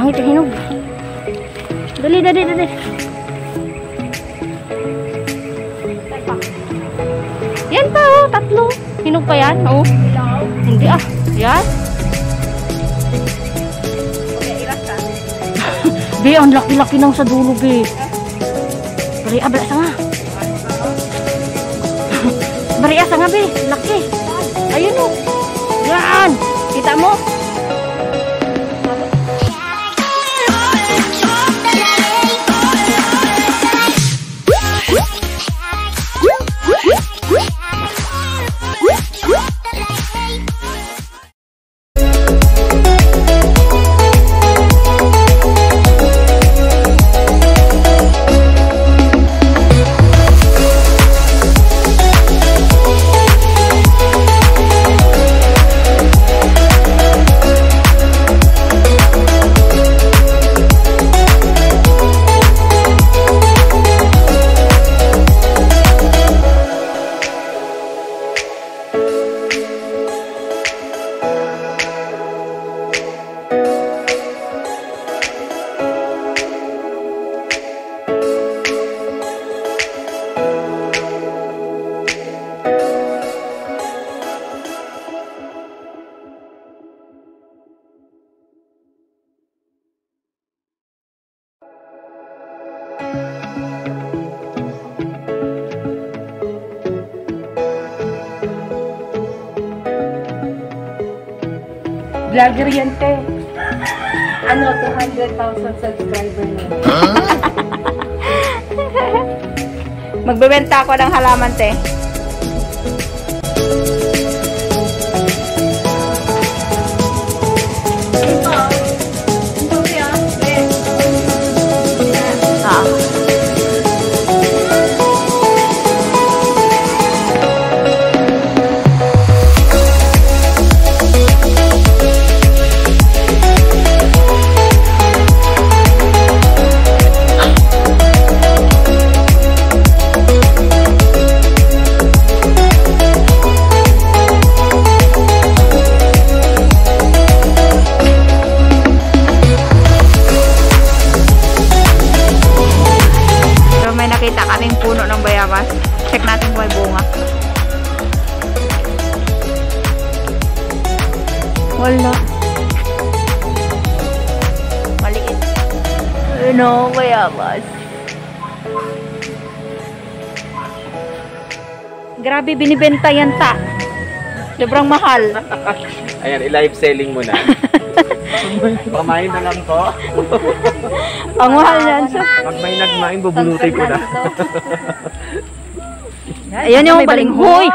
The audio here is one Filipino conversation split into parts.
Pangit ang hinog. Dali, dali, dali. Yan pa, oh, tatlo. Hinog pa yan, oh. Hindi ah, yan. Be, ang laki-laki nang sa dulo, be. Bari, abla sa nga. Bari, asa nga, be. Laki. Ayun, oh. Yan. Kita mo? Vlogger yan, te. Ano, 200,000 subscriber na. Magbebenta ako ng halaman, te. Check natin kung may bunga. Wala. Maliit. Ano, bayabas. Grabe, binibenta yan, ta. Sobrang mahal. Ayan, i-live selling mo na. Pamain na lang to. Ang mahal yan. Pag may nagmain, bubulutin ko na. Ayan yung balinghoy.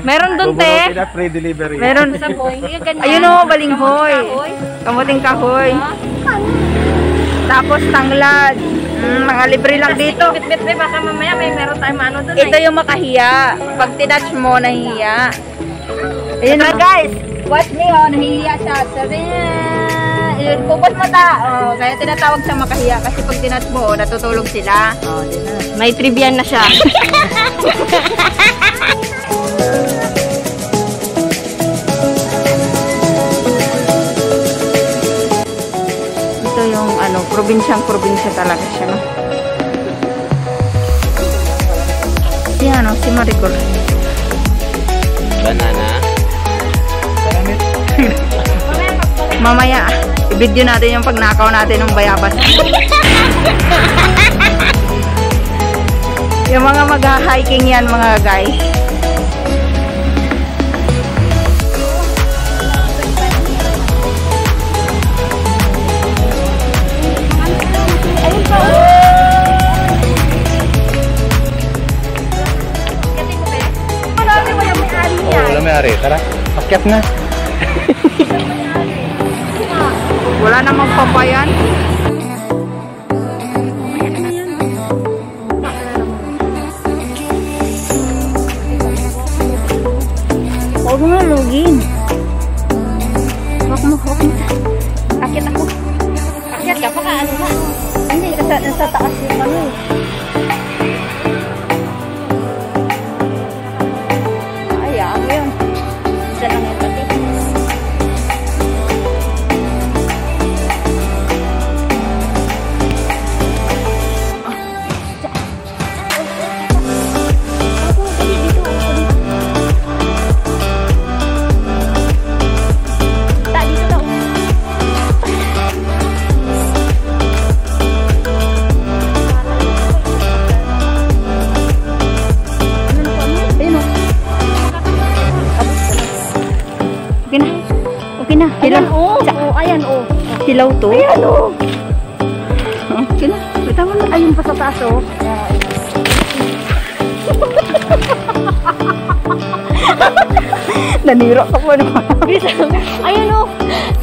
Meron dun, te. Free delivery. Meron. Ayun o, balinghoy. Kamuting kahoy. Tapos tanglad. Mga libre lang dito. Bit-bit, baka mamaya may meron tayong ano dun. Ito yung makahiya. Pag tinatch mo, nahihiya. Ayun na, guys. Watch me, oh. Nahihiya siya. Sabi niya, pupos mo ta. Oh, kaya tinatawag siya makahiya. Kasi pag tinatch mo, natutulog sila. Oh, may trivia na siya. Ito yung ano, probinsya talaga siya, no? Si ano, si Maricol. Banana. Mamaya, i-video natin yung pagnakaw natin ng bayabas. Yung mga mag-hiking yan, mga guys. Ayun pa. Marami mo yung may-ari niya. Wala may-ari. Tara, pakyat na. Wala namang papayan. Huwag mo lugin. Huwag mo. Akit ako. Akit ka pa ka, ano ba? Hindi, nasa taas yung ano eh. Ayaw yun. Isa lang yung pati. na. Hilaw. Ayan, oh. Hilaw to. Ayan, oh. Sino? Kita mo na. Ayun pa sa taas, oh. Naniro ka po naman. Ayun, oh.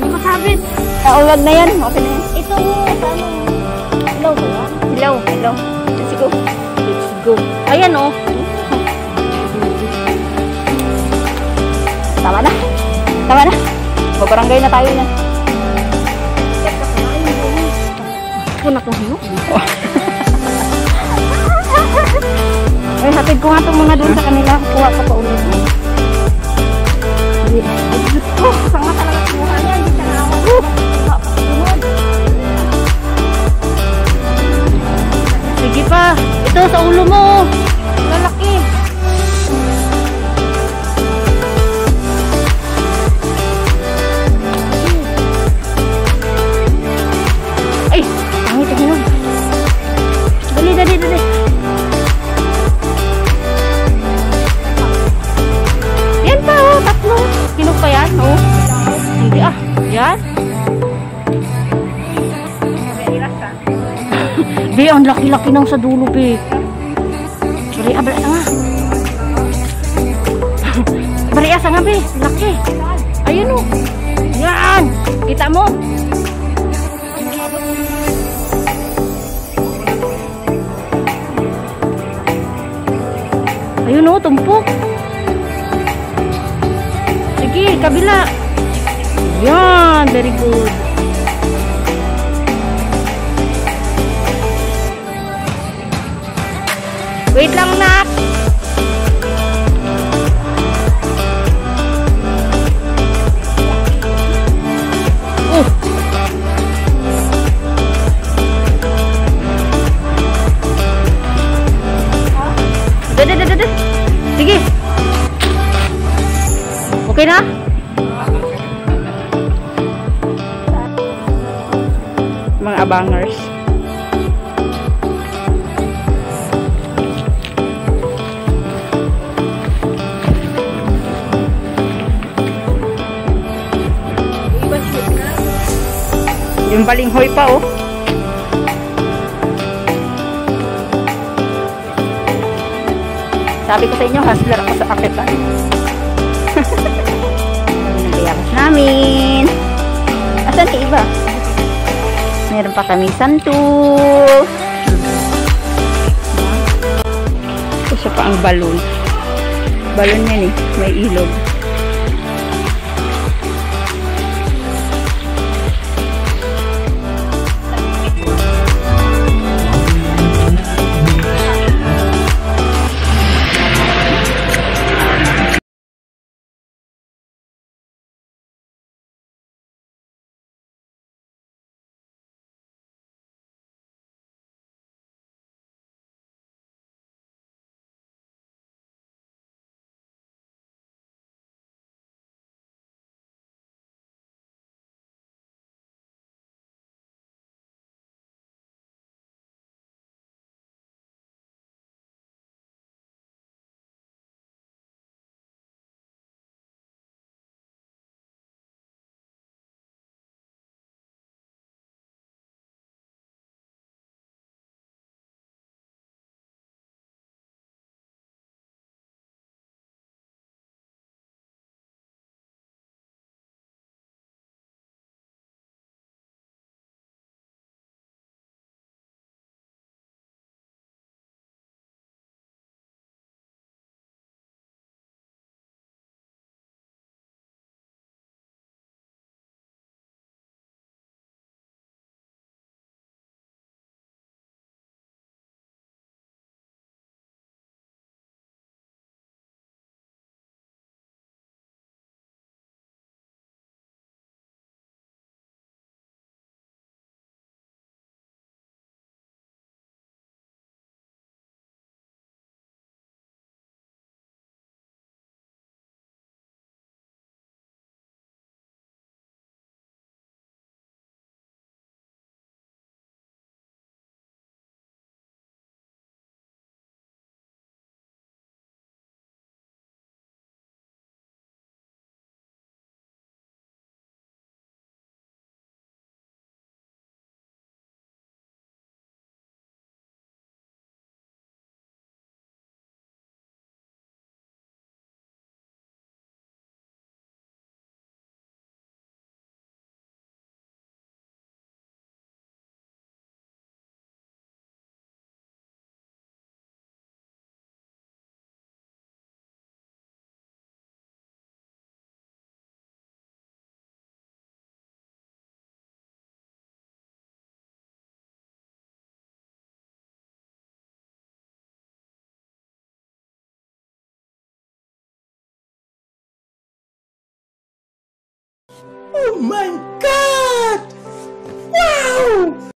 Makasabit. Uwag na yan. Okay na yan. Ito, ano, ilaw ba yan? Hilaw. Hilaw. Let's go. Let's go. Ayan, oh. Tama na. Tama na. Babarangay na tayo na. Puna ko, hiyo. Ay, hatid ko nga ito muna doon sa kanila. Kuha ka pa ulit. Sanga talaga kuha yan. Hindi siya naawag. Sige pa. Ito sa ulo mo. Lalaki. Ay, pangit ang hinom. Dali, dali, dali. Yan pa, oh, tatlo. Hinog pa yan, oh. Hindi ah. Yan. Be, ang laki-laki nang sa dulo, be. Bari, abala nga. Bari, asa nga, be. Laki. Ayun, oh. Yan. Kita mo. Ayun, oh, tumpok. Sige, kabila. Yan, very good. Wait lang, nak. Dede. Sige. Okay na? Mga abangers. Yung balinghoy pa, oh. Sabi ko sa inyo, hustler ako sa akitan. Nagayabas namin. Asan si iba? Meron pa kami santo. Isa pa ang balon. Balon yan eh. May ilog. Oh my God! Wow!